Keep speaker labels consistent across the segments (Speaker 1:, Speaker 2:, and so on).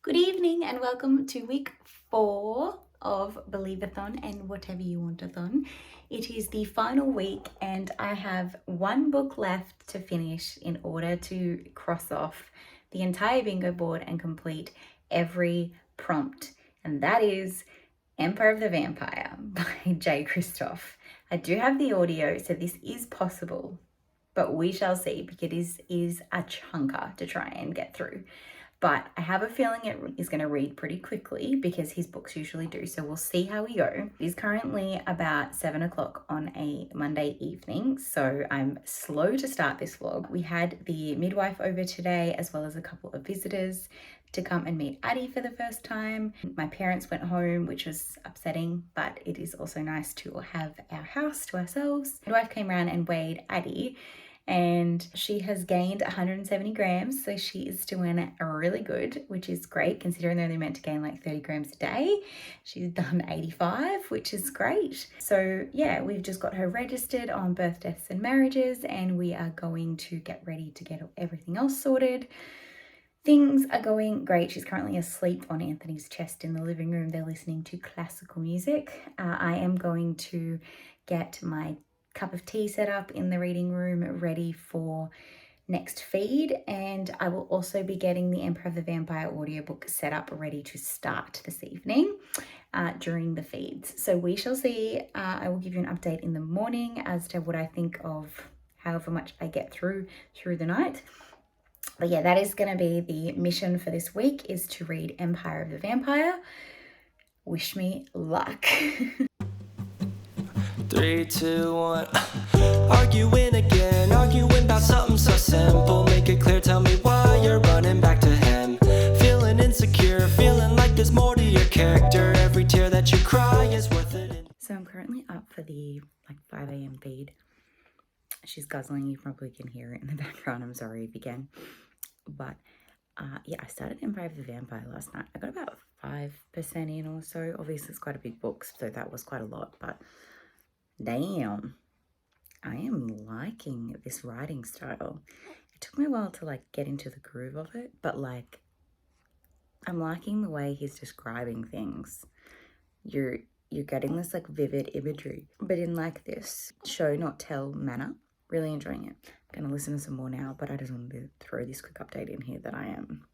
Speaker 1: Good evening and welcome to week 4 of Believeathon and Whatever You Wantathon. It is the final week and I have one book left to finish in order to cross off the entire bingo board and complete every prompt. And that is Empire of the Vampire by J. Christoph. I do have the audio, so this is possible, but we shall see because it is a chunker to try and get through. But I have a feeling it is going to read pretty quickly because his books usually do. So we'll see how we go. It is currently about 7 o'clock on a Monday evening. So I'm slow to start this vlog. We had the midwife over today, as well as a couple of visitors to come and meet Addie for the first time. My parents went home, which was upsetting, but it is also nice to have our house to ourselves. My wife came around and weighed Addie, and she has gained 170 grams, so she is doing really good, which is great considering they're only meant to gain like 30 grams a day. She's done 85, which is great. So yeah, we've just got her registered on birth, deaths and marriages, and we are going to get ready to get everything else sorted. Things are going great. She's currently asleep on Anthony's chest in the living room. They're listening to classical music. I am going to get my cup of tea set up in the reading room ready for next feed, and I will also be getting the Empire of the Vampire audiobook set up ready to start this evening during the feeds. So we shall see. I will give you an update in the morning as to what I think of however much I get through the night. But yeah, that is going to be the mission for this week, is to read Empire of the Vampire. Wish me luck.
Speaker 2: 3, 2, 1. Arguing again, arguing about something so simple. Make it clear, tell me why you're running back to him. Feeling insecure, feeling like there's more to your character. Every tear that you cry is worth it.
Speaker 1: So I'm currently up for the 5 a.m. feed. She's guzzling, you probably can hear it in the background. I'm sorry if you can. But yeah, I started Empire of the Vampire last night. I got about 5% in or so. Obviously it's quite a big book, so that was quite a lot, but damn, I am liking this writing style. It took me a while to get into the groove of it, but I'm liking the way he's describing things. You're getting this vivid imagery, but in this show not tell manner. Really enjoying it. I'm gonna listen to some more now, but I just wanted to throw this quick update in here that I am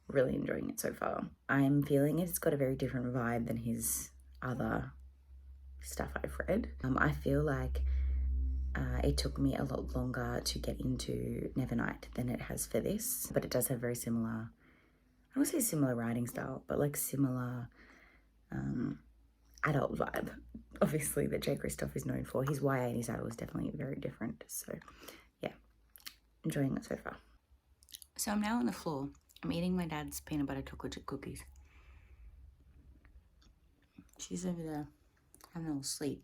Speaker 1: really enjoying it so far. I'm feeling it's got a very different vibe than his other stuff I've read. I feel like it took me a lot longer to get into Nevernight than it has for this, but it does have very similar, I won't say similar writing style, but similar adult vibe, obviously, that J. Christoph is known for. His YA and his adult is definitely very different. So yeah, enjoying it so far. So I'm now on the floor. I'm eating my dad's peanut butter chocolate chip cookies. She's over there having a little sleep,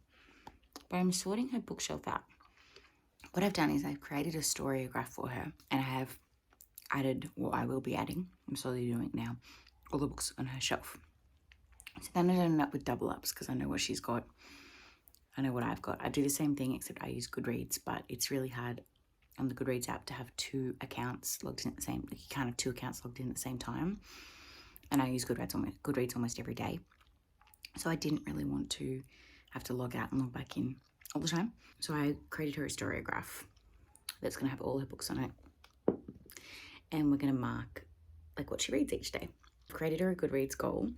Speaker 1: but I'm sorting her bookshelf out. What I've done is I've created a storygraph for her, and I have added what I will be adding. I'm slowly doing it now. All the books on her shelf. So then I don't end up with double ups because I know what she's got. I know what I've got. I do the same thing, except I use Goodreads, but it's really hard on the Goodreads app to have 2 accounts logged in at the same, you can't have 2 accounts logged in at the same time. And I use Goodreads almost every day. So I didn't really want to have to log out and log back in all the time. So I created her a storygraph that's going to have all her books on it. And we're going to mark what she reads each day. I've created her a Goodreads goal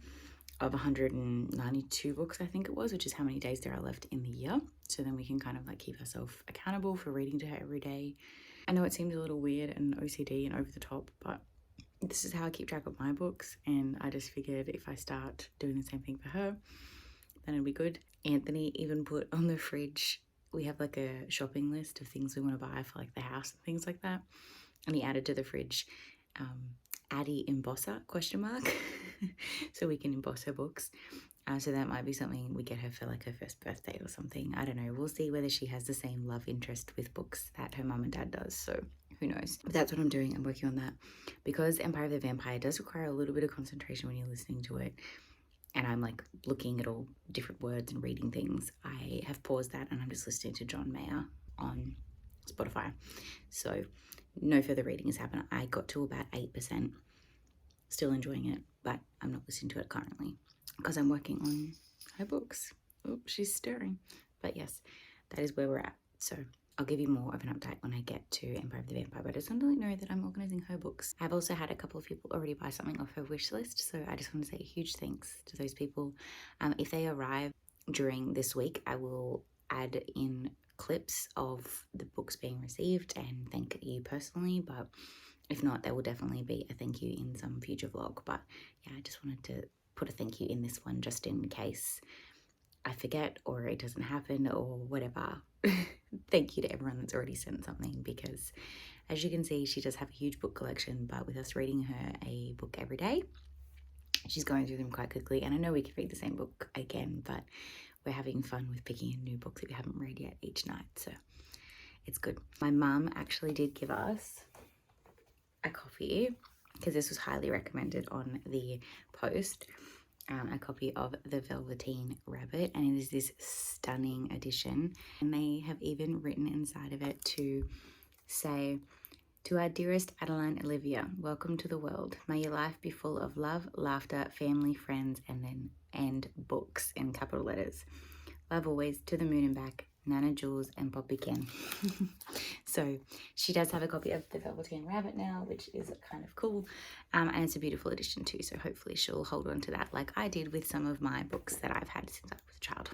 Speaker 1: of 192 books, I think it was, which is how many days there are left in the year. So then we can kind of keep ourselves accountable for reading to her every day. I know it seems a little weird and OCD and over the top, but this is how I keep track of my books. And I just figured if I start doing the same thing for her, then it'll be good. Anthony even put on the fridge, we have a shopping list of things we want to buy for the house and things like that. And he added to the fridge, Addie Embosser, ? So we can emboss her books. So that might be something we get her for her first birthday or something. I don't know. We'll see whether she has the same love interest with books that her mum and dad does. So who knows? But that's what I'm doing. I'm working on that. Because Empire of the Vampire does require a little bit of concentration when you're listening to it, and I'm looking at all different words and reading things, I have paused that and I'm just listening to John Mayer on Spotify. So no further reading has happened. I got to about 8%. still enjoying it, but I'm not listening to it currently because I'm working on her books. Oh, she's stirring. But yes, that is where we're at. So I'll give you more of an update when I get to Empire of the Vampire, but I just want to let you know that I'm organising her books. I've also had a couple of people already buy something off her wish list, so I just want to say a huge thanks to those people. If they arrive during this week, I will add in clips of the books being received and thank you personally, but if not, there will definitely be a thank you in some future vlog. But yeah, I just wanted to put a thank you in this one just in case I forget or it doesn't happen or whatever. Thank you to everyone that's already sent something, because as you can see, she does have a huge book collection, but with us reading her a book every day, she's going through them quite quickly. And I know we could read the same book again, but we're having fun with picking a new book that we haven't read yet each night, so it's good. My mum actually did give us a copy, because this was highly recommended on the post, a copy of The Velveteen Rabbit, and it is this stunning edition, and they have even written inside of it to say, "To our dearest Adeline Olivia, welcome to the world. May your life be full of love, laughter, family, friends, and books," in capital letters. Love always, to the moon and back, Nana Jules and Poppy Ken. So she does have a copy of The Velveteen Rabbit now, which is kind of cool. And it's a beautiful edition too. So hopefully she'll hold on to that like I did with some of my books that I've had since I was a child.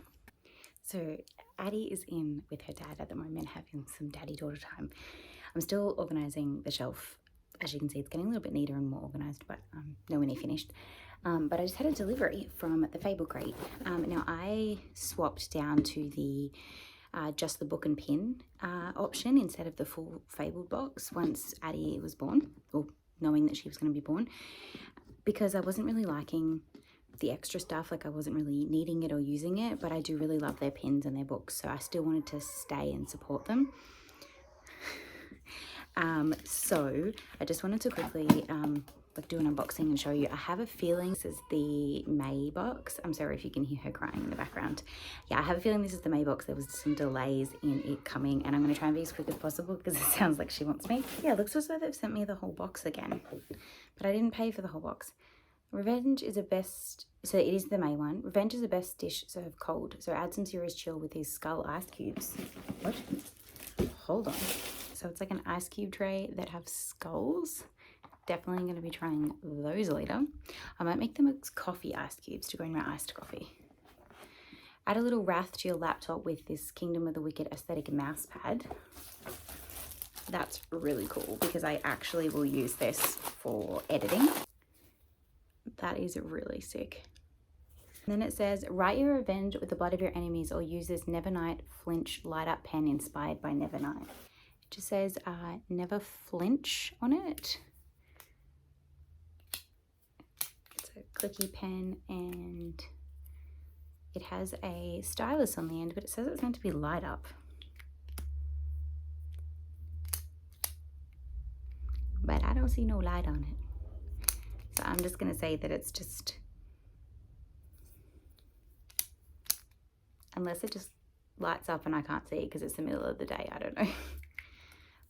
Speaker 1: So Addie is in with her dad at the moment, having some daddy-daughter time. I'm still organising the shelf. As you can see, it's getting a little bit neater and more organised, but nowhere near finished. But I just had a delivery from the Fable Crate. Now I swapped down to the just the book and pin option instead of the full Fabled box once Addie was born, or knowing that she was going to be born, because I wasn't really liking the extra stuff. Like, I wasn't really needing it or using it, but I do really love their pins and their books, so I still wanted to stay and support them. So I just wanted to quickly like do an unboxing and show you. I have a feeling this is the May box. I'm sorry if you can hear her crying in the background. Yeah, I have a feeling this is the May box. There was some delays in it coming, and I'm going to try and be as quick as possible because it sounds like she wants me. Yeah, it looks as though they've sent me the whole box again, but I didn't pay for the whole box. Revenge is the best, so it is the May one. Revenge is the best dish served cold, so add some serious chill with these skull ice cubes. What? Hold on. So it's like an ice cube tray that have skulls. Definitely going to be trying those later. I might make them as coffee ice cubes to go in my iced coffee. Add a little wrath to your laptop with this Kingdom of the Wicked aesthetic mouse pad. That's really cool because I actually will use this for editing. That is really sick. And then it says, write your revenge with the blood of your enemies, or use this Nevernight Flinch light up pen inspired by Nevernight. It just says never flinch on it. It's a clicky pen and it has a stylus on the end, but it says it's meant to be light up. But I don't see no light on it. So I'm just going to say that it's just, unless it just lights up and I can't see because it's the middle of the day, I don't know.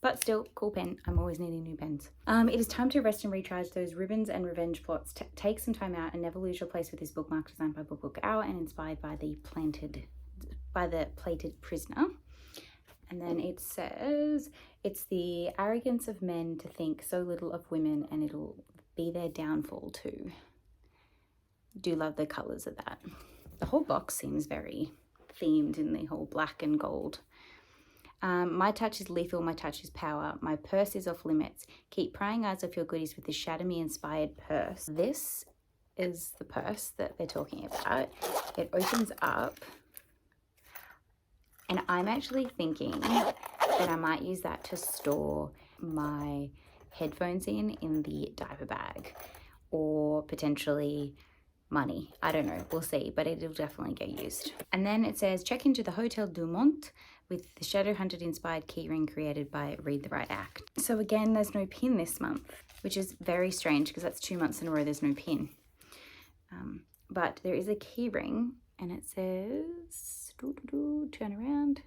Speaker 1: But still, cool pen. I'm always needing new pens. It is time to rest and recharge those ribbons and revenge plots. Take some time out and never lose your place with this bookmark designed by Book Hour and inspired by the plated prisoner. And then it says, it's the arrogance of men to think so little of women, and it'll be their downfall too. Do love the colours of that. The whole box seems very themed in the whole black and gold. My touch is lethal, my touch is power. My purse is off limits. Keep prying eyes off your goodies with this Shadow Me inspired purse. This is the purse that they're talking about. It opens up, and I'm actually thinking that I might use that to store my headphones in the diaper bag, or potentially money. I don't know, we'll see, but it'll definitely get used. And then it says, check into the Hotel Dumont with the Shadowhunted inspired keyring created by Read the Right Act. So again, there's no pin this month, which is very strange because that's 2 months in a row there's no pin. But there is a keyring, and it says, turn around,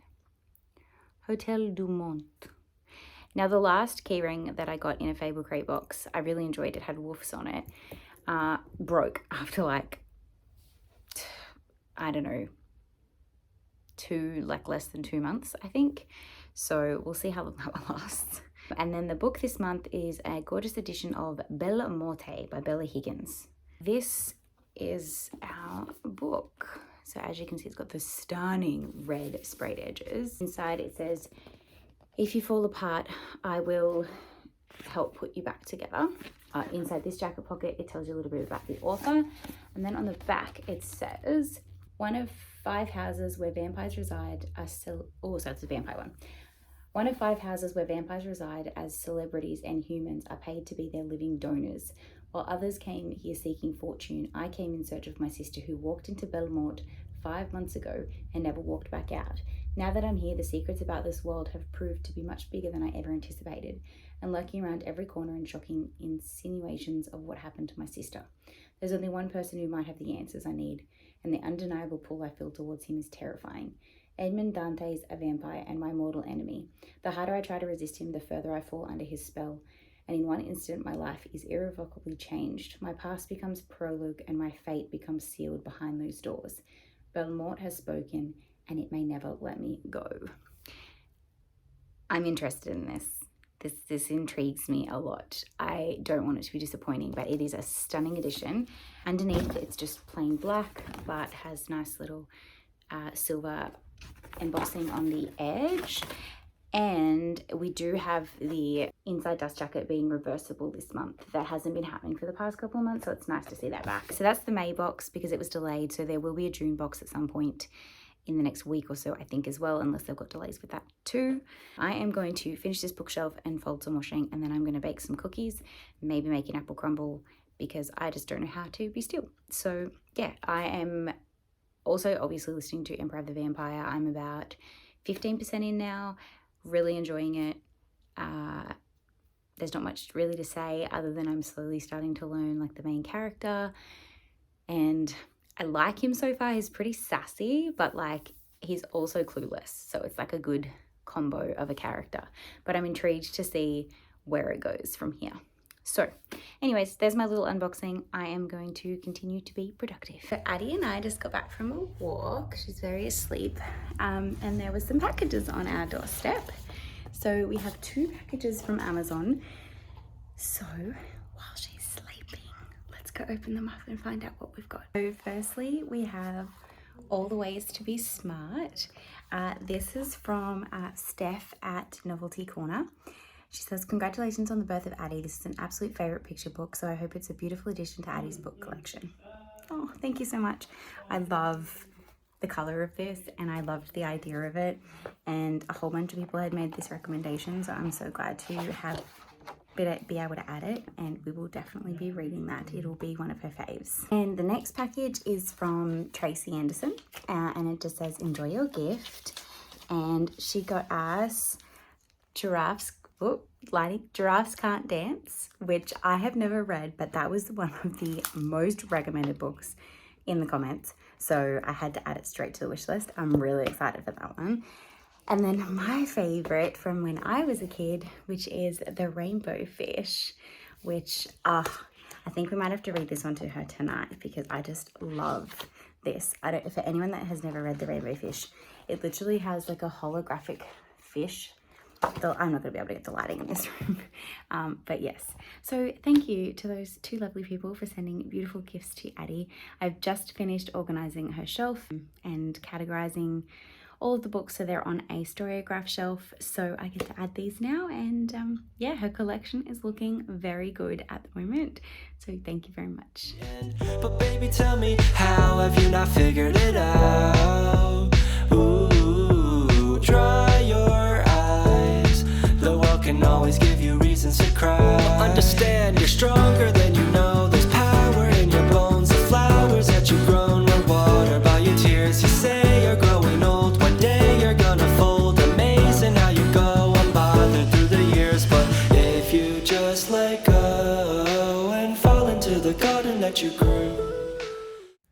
Speaker 1: Hotel Dumont. Now, the last keyring that I got in a Fable Crate box, I really enjoyed. It had woofs on it. Broke after like, I don't know, less than 2 months, I think. So we'll see how long that one lasts. And then the book this month is a gorgeous edition of Bella Morte by Bella Higgins. This is our book. So as you can see, it's got the stunning red sprayed edges. Inside it says, "If you fall apart, I will help put you back together." Inside this jacket pocket, it tells you a little bit about the author. And then on the back, it says, "One of 5 houses where vampires reside are so it's a vampire one. One of 5 houses where vampires reside as celebrities and humans are paid to be their living donors. While others came here seeking fortune, I came in search of my sister who walked into Belmont 5 months ago and never walked back out. Now that I'm here, the secrets about this world have proved to be much bigger than I ever anticipated, and lurking around every corner and shocking insinuations of what happened to my sister. There's only one person who might have the answers I need, and the undeniable pull I feel towards him is terrifying. Edmond Dante's a vampire and my mortal enemy. The harder I try to resist him, the further I fall under his spell. And in one instant, my life is irrevocably changed. My past becomes prologue and my fate becomes sealed behind those doors. Belmont has spoken and it may never let me go." I'm interested in this. This intrigues me a lot. I don't want it to be disappointing, but it is a stunning edition. Underneath, it's just plain black, but has nice little silver embossing on the edge. And we do have the inside dust jacket being reversible this month. That hasn't been happening for the past couple of months, so it's nice to see that back. So that's the May box because it was delayed, so there will be a June box at some point in the next week or so, I think, as well, unless they've got delays with that too. I am going to finish this bookshelf and fold some washing, and then I'm going to bake some cookies, maybe make an apple crumble, because I just don't know how to be still. So yeah, I am also obviously listening to Emperor of the Vampire. I'm about 15% in now, really enjoying it. There's not much really to say other than I'm slowly starting to learn like the main character, and I like him so far. He's pretty sassy, but like he's also clueless. So it's like a good combo of a character. But I'm intrigued to see where it goes from here. So anyways, there's my little unboxing. I am going to continue to be productive. So Addie and I just got back from a walk. She's very asleep. And there was some packages on our doorstep. So we have 2 packages from Amazon. So while she's sleeping, let's go open them up and find out what we've got. So firstly, we have All the Ways to Be Smart. This is from Steph at Novelty Corner. She says, "Congratulations on the birth of Addie. This is an absolute favourite picture book, so I hope it's a beautiful addition to Addie's book collection." Oh, thank you so much. I love the colour of this and I loved the idea of it, and a whole bunch of people had made this recommendation, so I'm so glad to be able to add it, and we will definitely be reading that. It'll be one of her faves. And the next package is from Tracy Anderson, and it just says, "Enjoy your gift." And she got us Giraffes Can't Dance, which I have never read, but that was one of the most recommended books in the comments, so I had to add it straight to the wish list. I'm really excited for that one. And then my favorite from when I was a kid, which is The Rainbow Fish, which I think we might have to read this one to her tonight because I just love this. For anyone that has never read The Rainbow Fish, it literally has like a holographic fish. I'm not going to be able to get the lighting in this room. But yes, so thank you to those 2 lovely people for sending beautiful gifts to Addie. I've just finished organising her shelf and categorising all of the books so they're on a Storyograph shelf, so I get to add these now, and yeah, her collection is looking very good at the moment, so thank you very much.
Speaker 2: But baby, tell me, how have you not figured it out? Ooh, dry your eyes. The world can always give you reasons to cry. Understand, you're stronger than you know. There's power in your bones. The flowers that you've grown were watered by your tears. You say you're growing old. One day you're gonna fold. Amazing how you go unbothered through the years. But if you just let go and fall into the garden that you grew.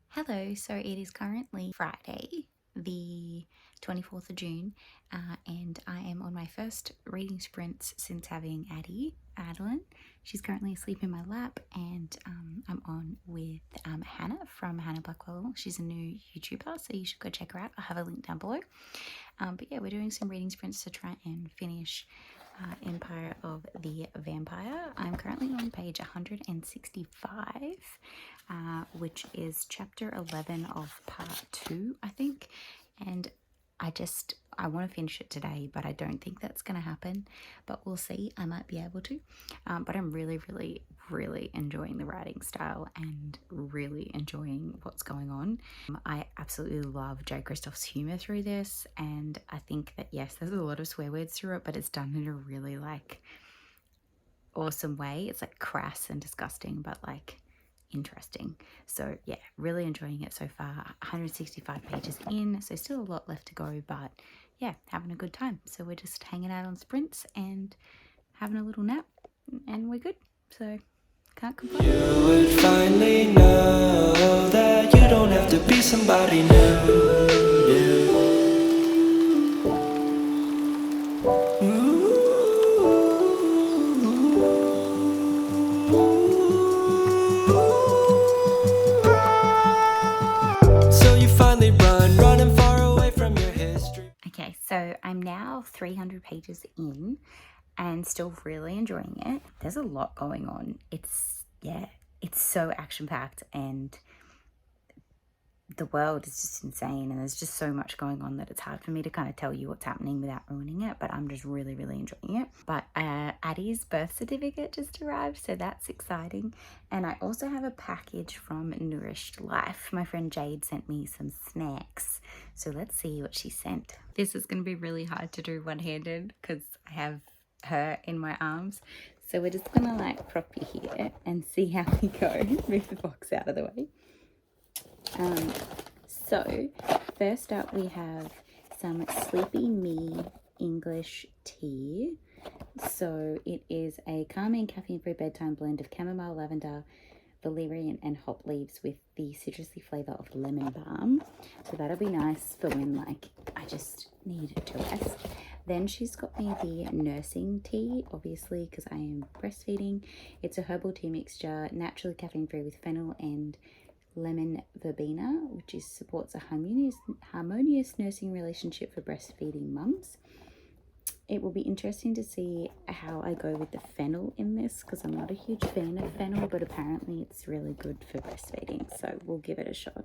Speaker 1: Hello, so it is currently Friday, the 24th of June, and I am on my first reading sprints since having Adeline. She's currently asleep in my lap, and I'm on with Hannah from Hannah Blackwell. She's a new YouTuber, so you should go check her out. I'll have a link down below. But yeah, we're doing some reading sprints to try and finish Empire of the Vampire. I'm currently on page 165, which is chapter 11 of part 2, I think. And I want to finish it today, but I don't think that's going to happen. But we'll see. I might be able to. But I'm really, really, really enjoying the writing style and really enjoying what's going on. I absolutely love Jay Kristoff's humour through this. And I think that, yes, there's a lot of swear words through it, but it's done in a really, awesome way. It's, crass and disgusting, but, interesting. So yeah, really enjoying it so far. 165 pages in, so still a lot left to go, but yeah, having a good time. So we're just hanging out on sprints and having a little nap, and we're good, so can't complain.
Speaker 2: You would finally know that you don't have to be somebody new.
Speaker 1: So I'm now 300 pages in and still really enjoying it. There's a lot going on. It's so action-packed, and the world is just insane, and there's just so much going on that it's hard for me to kind of tell you what's happening without ruining it, but I'm just really, really enjoying it. But Addie's birth certificate just arrived, so that's exciting. And I also have a package from Nourished Life. My friend Jade sent me some snacks, so let's see what she sent. This is going to be really hard to do one-handed because I have her in my arms. So we're just going to prop you here and see how we go. Move the box out of the way. So first up we have some Sleepy Me English tea. So it is a calming caffeine-free bedtime blend of chamomile, lavender, valerian and hop leaves with the citrusy flavour of lemon balm. So that'll be nice for when I just need to rest. Then she's got me the nursing tea, obviously, because I am breastfeeding. It's a herbal tea mixture, naturally caffeine-free with fennel and lemon verbena, which supports a harmonious nursing relationship for breastfeeding mums. It will be interesting to see how I go with the fennel in this, because I'm not a huge fan of fennel, but apparently it's really good for breastfeeding, so we'll give it a shot.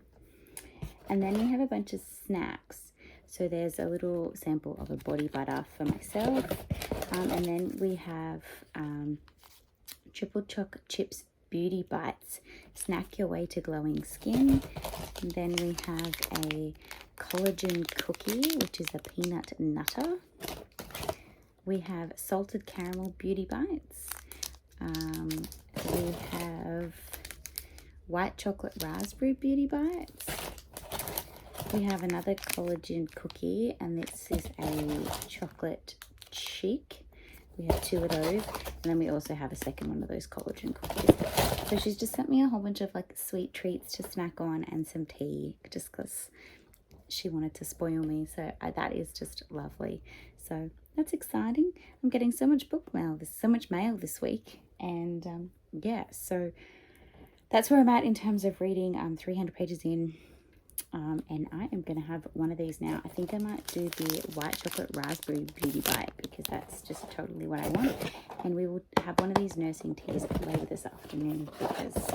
Speaker 1: And then we have a bunch of snacks. So there's a little sample of a body butter for myself, and then we have triple choc chips beauty bites, snack your way to glowing skin. And then we have a collagen cookie, which is a peanut nutter. We have salted caramel beauty bites. We have white chocolate raspberry beauty bites. We have another collagen cookie, and this is a chocolate chic. We have 2 of those, and then we also have a second one of those collagen cookies. So she's just sent me a whole bunch of sweet treats to snack on and some tea, just because she wanted to spoil me. So that is just lovely. So that's exciting. I'm getting so much book mail. There's so much mail this week, and yeah. So that's where I'm at in terms of reading. I'm 300 pages in. And I am going to have one of these now. I think I might do the white chocolate raspberry beauty bite, because that's just totally what I want. And we will have one of these nursing teas later this afternoon, because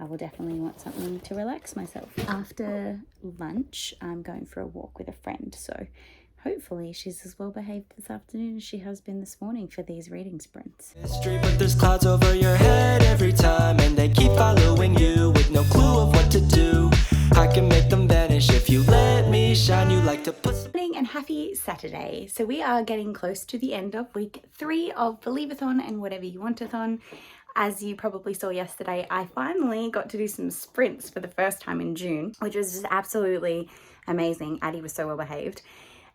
Speaker 1: I will definitely want something to relax myself. After lunch, I'm going for a walk with a friend, so hopefully she's as well behaved this afternoon as she has been this morning for these reading sprints.
Speaker 2: But there's clouds over your head every time, and they keep following you with no clue of what to do. I can make them vanish if you let me shine. You like to put some...
Speaker 1: And happy Saturday. So we are getting close to the end of week 3 of Believeathon and Whatever You Wantathon. As you probably saw yesterday, I finally got to do some sprints for the first time in June, which was just absolutely amazing. Addie was so well behaved.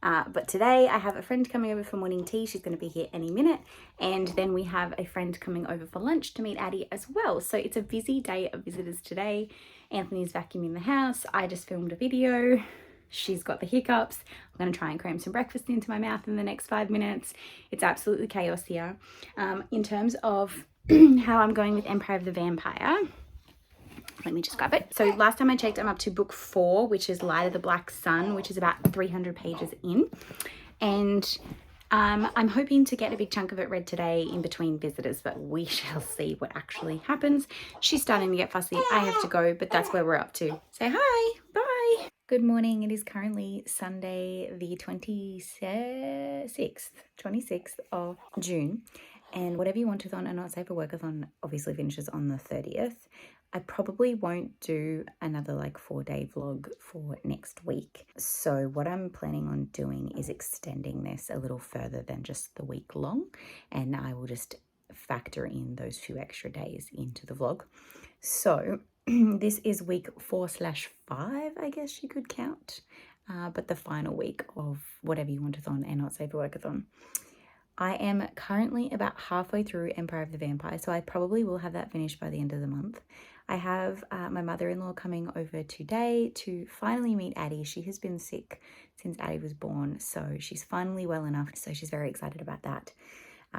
Speaker 1: But today I have a friend coming over for morning tea. She's going to be here any minute. And then we have a friend coming over for lunch to meet Addie as well. So it's a busy day of visitors today. Anthony's vacuuming the house. I just filmed a video She's got the hiccups. I'm going to try and cram some breakfast into my mouth in the next 5 minutes. It's absolutely chaos here. In terms of how I'm going with Empire of the Vampire, let me just grab it. So last time I checked, I'm up to book 4, which is Light of the Black Sun, which is about 300 pages in. And I'm hoping to get a big chunk of it read today in between visitors, but we shall see what actually happens. She's starting to get fussy. I have to go, but that's where we're up to. Say hi. Bye. Good morning. It is currently Sunday, the 26th of June. And Whatever You Wantathon and Not Safe for Workathon obviously finishes on the 30th. I probably won't do another 4-day vlog for next week. So what I'm planning on doing is extending this a little further than just the week long. And I will just factor in those few extra days into the vlog. So this is week 4/5, I guess you could count. But the final week of Whatever You Wantathon and Not Safe for Workathon. I am currently about halfway through Empire of the Vampire, so I probably will have that finished by the end of the month. I have my mother-in-law coming over today to finally meet Addie. She has been sick since Addie was born, so she's finally well enough, so she's very excited about that.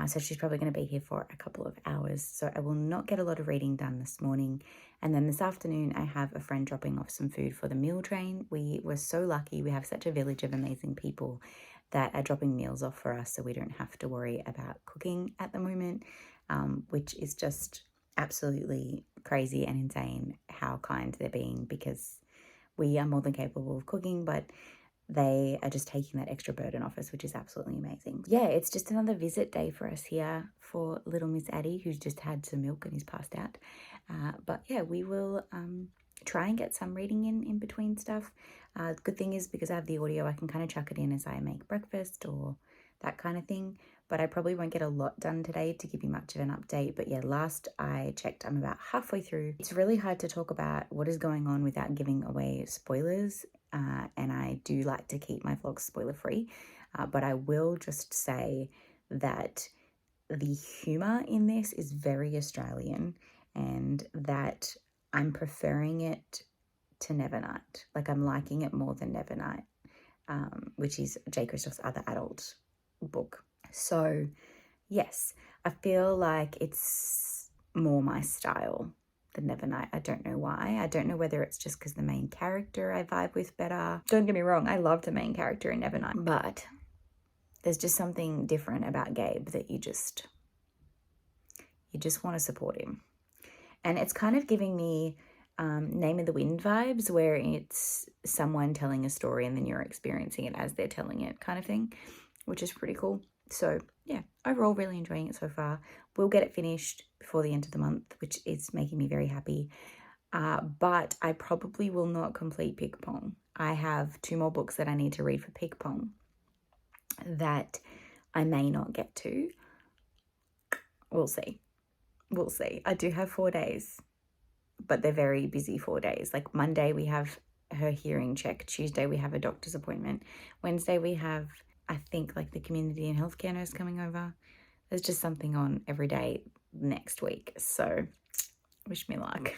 Speaker 1: So she's probably going to be here for a couple of hours, so I will not get a lot of reading done this morning. And then this afternoon, I have a friend dropping off some food for the meal train. We were so lucky. We have such a village of amazing people that are dropping meals off for us, so we don't have to worry about cooking at the moment, which is just absolutely crazy and insane how kind they're being, because we are more than capable of cooking, but they are just taking that extra burden off us, which is absolutely amazing. Yeah, it's just another visit day for us here for little Miss Addie, who's just had some milk and is passed out. But yeah, we will try and get some reading in between stuff. The good thing is, because I have the audio, I can kind of chuck it in as I make breakfast or that kind of thing. But I probably won't get a lot done today to give you much of an update. But yeah, last I checked, I'm about halfway through. It's really hard to talk about what is going on without giving away spoilers. And I do like to keep my vlogs spoiler free. But I will just say that the humour in this is very Australian, and that I'm preferring it to Nevernight. I'm liking it more than Nevernight, which is J. Kristoff's other adult book. So yes, I feel like it's more my style than Nevernight. I don't know why. I don't know whether it's just because the main character I vibe with better. Don't get me wrong, I love the main character in Nevernight, but there's just something different about Gabe that you just want to support him. And it's kind of giving me Name of the Wind vibes, where it's someone telling a story and then you're experiencing it as they're telling it kind of thing, which is pretty cool. So yeah, overall really enjoying it so far. We'll get it finished before the end of the month, which is making me very happy. But I probably will not complete Ping Pong. I have 2 more books that I need to read for Ping Pong that I may not get to. We'll see. We'll see. I do have 4 days, but they're very busy 4 days. Monday we have her hearing check. Tuesday we have a doctor's appointment. Wednesday we have, I think, the community and healthcare nurse coming over. There's just something on every day next week. So wish me luck.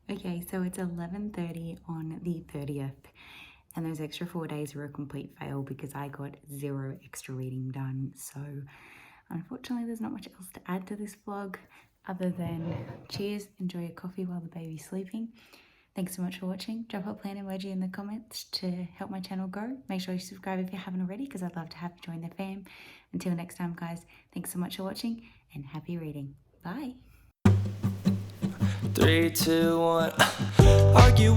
Speaker 1: Okay, so it's 11:30 on the 30th. And those extra 4 days were a complete fail because I got 0 extra reading done. So unfortunately, there's not much else to add to this vlog other than cheers, enjoy your coffee while the baby's sleeping. Thanks so much for watching. Drop a plant emoji in the comments to help my channel grow. Make sure you subscribe if you haven't already, because I'd love to have you join the fam. Until next time, guys, thanks so much for watching and happy reading. Bye.
Speaker 2: 3, 2, 1. Arguing